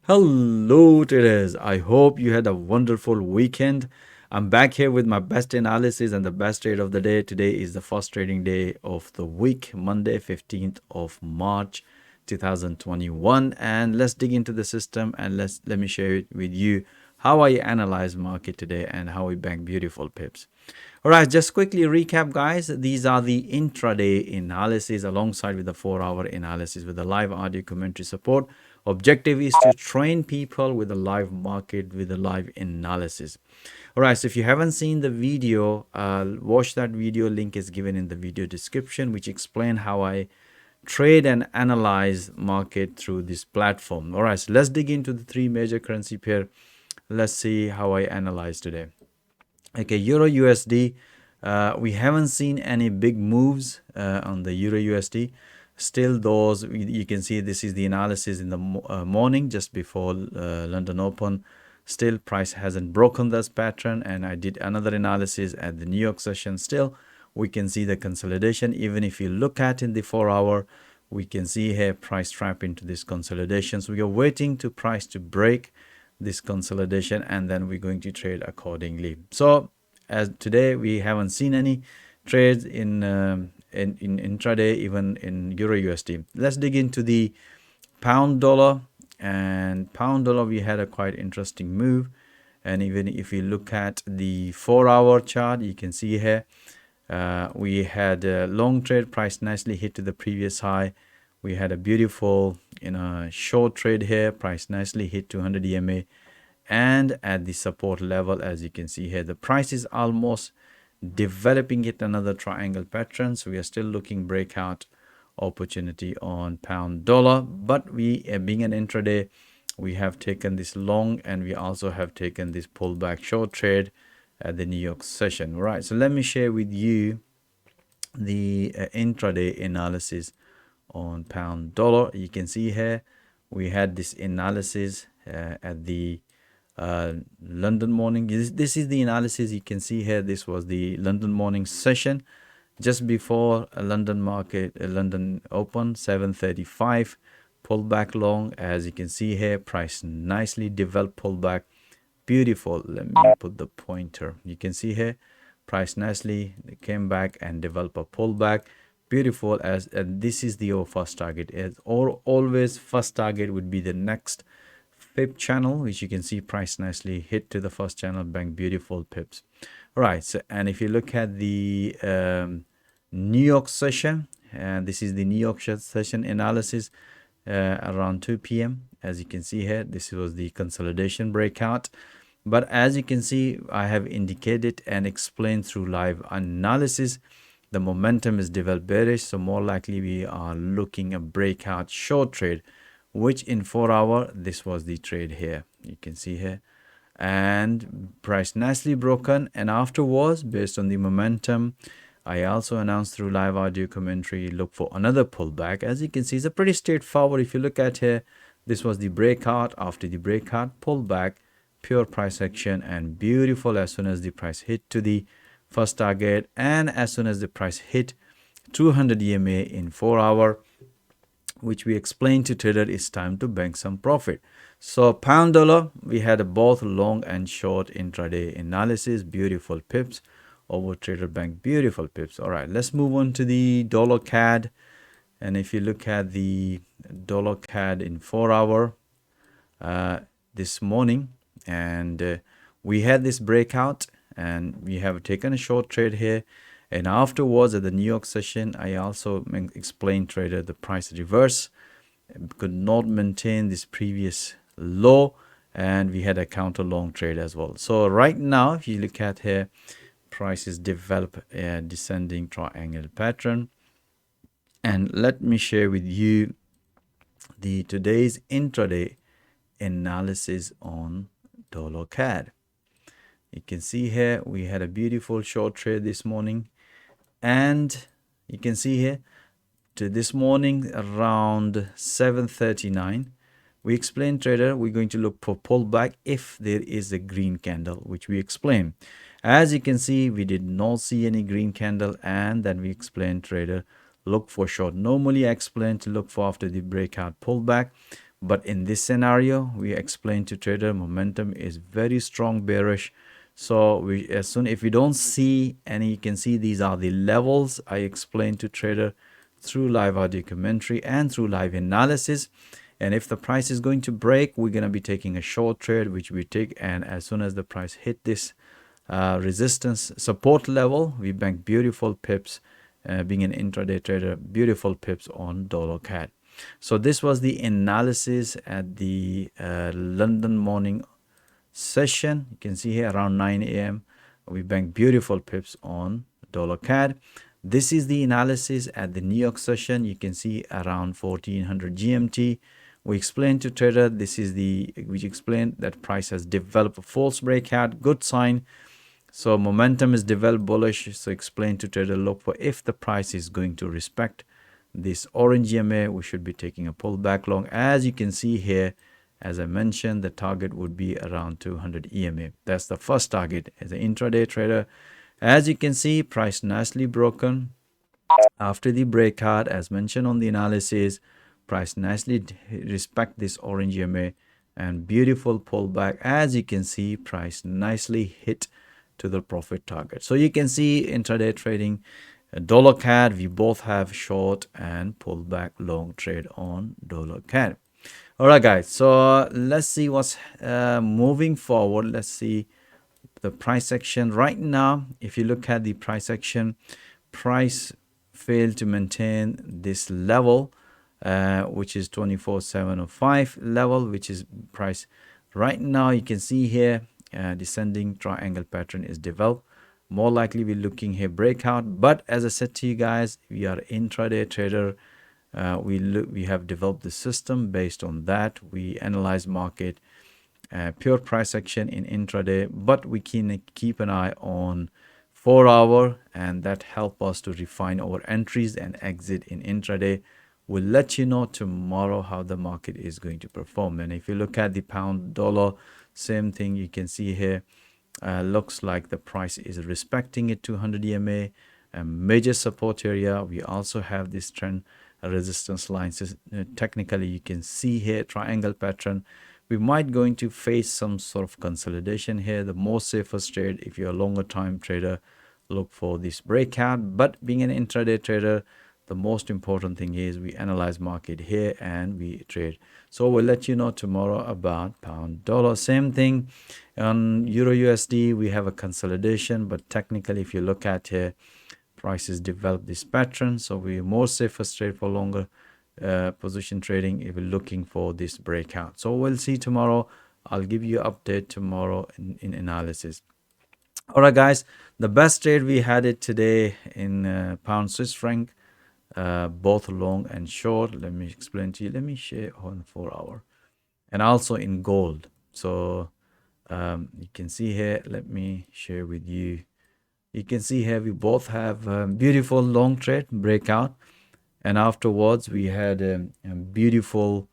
Hello traders, I hope you had a wonderful weekend. I'm back here with my best analysis and the best trade of the day. Today is the first trading day of the week, Monday 15th of March 2021, and let's dig into the system and let me share it with you how I analyze market today and how we bank beautiful pips. All right, just quickly recap, guys. These are the intraday analysis alongside with the 4-hour analysis with the live audio commentary support. Objective is to train people with the live market with the live analysis. All right, so if you haven't seen the video, watch that video. Link is given in the video description, which explain how I trade and analyze market through this platform. All right, so let's dig into the three major currency pair. Let's see how I analyze today. Okay, Euro USD, we haven't seen any big moves on the Euro USD. Still, those you can see this is the analysis in the morning just before London Open. Still, price hasn't broken this pattern, and I did another analysis at the New York session. Still, we can see the consolidation. Even if you look at in the 4-hour, we can see here price trap into this consolidation. So we are waiting to price to break this consolidation, and then we're going to trade accordingly. So as today we haven't seen any trades in intraday, even in Euro USD. Let's dig into the pound dollar. And pound dollar, we had a quite interesting move. And even if you look at the 4-hour chart, you can see here we had a long trade, price nicely hit to the previous high. We had a beautiful short trade here, price nicely hit 200 EMA, and at the support level, as you can see here, the price is almost developing it another triangle pattern. So we are still looking breakout opportunity on pound dollar, but we being an intraday, we have taken this long, and we also have taken this pullback short trade at the New York session. Right, so let me share with you the intraday analysis on pound dollar. You can see here we had this analysis at the London morning. This is the analysis. You can see here this was the London morning session just before a London market, London open 7:35, pullback long. As you can see here, price nicely developed pullback, beautiful. Let me put the pointer. You can see here price nicely came back and developed a pullback, beautiful. And this is the first target. As always, first target would be the next pip channel, which you can see price nicely hit to the first channel, bank beautiful pips. All right, so and if you look at the New York session, and this is the New York session analysis around 2 p.m. As you can see here, this was the consolidation breakout. But as you can see, I have indicated and explained through live analysis, the momentum is developed bearish, so more likely we are looking a breakout short trade, which in 4-hour, this was the trade here. You can see here, and price nicely broken, and afterwards, based on the momentum, I also announced through live audio commentary, look for another pullback. As you can see, it's a pretty straightforward. If you look at here, this was the breakout. After the breakout, pullback, pure price action, and beautiful as soon as the price hit to the first target, and as soon as the price hit 200 EMA in 4-hour, which we explained to trader, it's time to bank some profit. So pound dollar, we had both long and short intraday analysis, beautiful pips over trader bank, beautiful pips. All right, let's move on to the dollar CAD. And if you look at the dollar CAD in 4-hour this morning, and we had this breakout, and we have taken a short trade here. And afterwards at the New York session, I also explained trader the price reverse could not maintain this previous low, and we had a counter long trade as well. So right now, if you look at here, prices develop a descending triangle pattern. And let me share with you the today's intraday analysis on dollar CAD. You can see here we had a beautiful short trade this morning, and you can see here to this morning around 7:39, we explained trader we're going to look for pullback if there is a green candle, which we explained. As you can see, we did not see any green candle, and then we explained trader look for short. Normally I explained to look for after the breakout pullback, But in this scenario, we explained to trader momentum is very strong bearish. So if we don't see any, you can see these are the levels I explained to trader through live audio commentary and through live analysis. And if the price is going to break, we're going to be taking a short trade, which we take. And as soon as the price hit this resistance support level, we bank beautiful pips. Being an intraday trader, beautiful pips on dollar CAD. So this was the analysis at the London morning session. You can see here around 9 a.m. we banked beautiful pips on dollar CAD. This is the analysis at the New York session. You can see around 1400 GMT. We explained to trader, we explained that price has developed a false breakout, good sign. So momentum is developed bullish. So explain to trader, look for if the price is going to respect this orange EMA, we should be taking a pullback long. As you can see here, as I mentioned, the target would be around 200 EMA. That's the first target as an intraday trader. As you can see, price nicely broken after the breakout. As mentioned on the analysis, price nicely respect this orange EMA and beautiful pullback. As you can see, price nicely hit to the profit target. So you can see intraday trading, dollar CAD, we both have short and pullback long trade on dollar CAD. All right, guys. So let's see what's moving forward. Let's see the price action right now. If you look at the price action, price failed to maintain this level, which is 24,705 level, which is price right now. You can see here descending triangle pattern is developed. More likely we're looking here breakout, but as I said to you guys, we are intraday trader. We have developed the system based on that. We analyze market, pure price action in intraday, but we can keep an eye on 4-hour, and that help us to refine our entries and exit in intraday. We'll let you know tomorrow how the market is going to perform. And if you look at the pound dollar, same thing. You can see here, looks like the price is respecting it 200 EMA, a major support area. We also have this trend resistance lines. Technically, you can see here triangle pattern. We might going to face some sort of consolidation here. The most safest trade, if you're a longer time trader, look for this breakout. But being an intraday trader, the most important thing is we analyze market here and we trade. So we'll let you know tomorrow about pound dollar. Same thing on euro USD. We have a consolidation, but technically if you look at here, prices develop this pattern. So we're more safest trade for longer position trading if we're looking for this breakout. So we'll see tomorrow. I'll give you an update tomorrow in analysis. All right, guys, the best trade we had it today in pound Swiss franc, both long and short. Let me explain to you. Let me share on 4-hour and also in gold. So you can see here, let me share with you. You can see here we both have beautiful long trade breakout, and afterwards we had a beautiful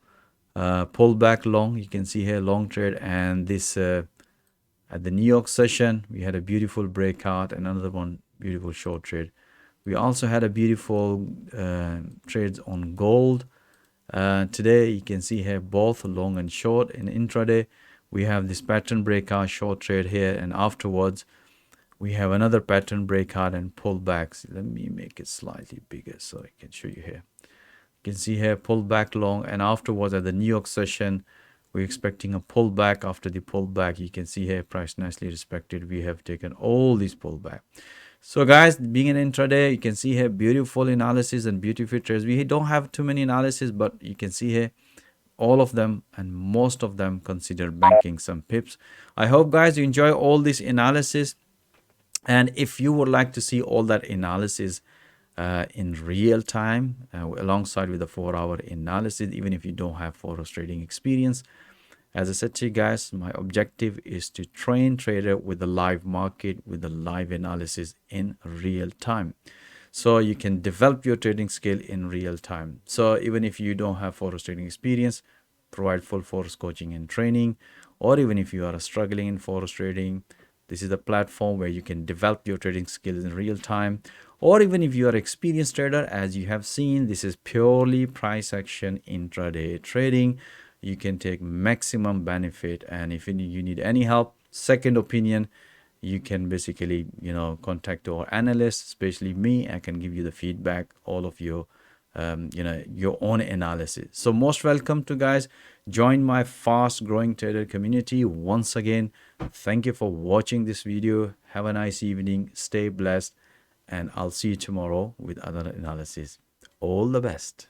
pullback long. You can see here long trade, and this at the New York session we had a beautiful breakout, another one beautiful short trade. We also had a beautiful trades on gold. Today you can see here both long and short. In intraday we have this pattern breakout short trade here, and afterwards we have another pattern breakout and pullbacks. Let me make it slightly bigger so I can show you here. You can see here pullback long, and afterwards at the New York session we're expecting a pullback. After the pullback, you can see here price nicely respected. We have taken all these pullback. So guys, being an intraday, you can see here beautiful analysis and beautiful trades. We don't have too many analysis, but you can see here all of them and most of them consider banking some pips. I hope guys you enjoy all this analysis. And if you would like to see all that analysis in real time alongside with the 4-hour analysis, even if you don't have forex trading experience, as I said to you guys, my objective is to train trader with the live market, with the live analysis in real time. So you can develop your trading skill in real time. So even if you don't have forex trading experience, provide full forex coaching and training. Or even if you are struggling in forex trading, this is the platform where you can develop your trading skills in real time. Or even if you are an experienced trader, as you have seen, this is purely price action intraday trading. you can take maximum benefit. And if you need any help, second opinion, you can basically contact our analyst, especially me. I can give you the feedback, all of your your own analysis. So most welcome to guys, join my fast growing trader community. Once again, thank you for watching this video. Have a nice evening, stay blessed, and I'll see you tomorrow with other analysis. All the best.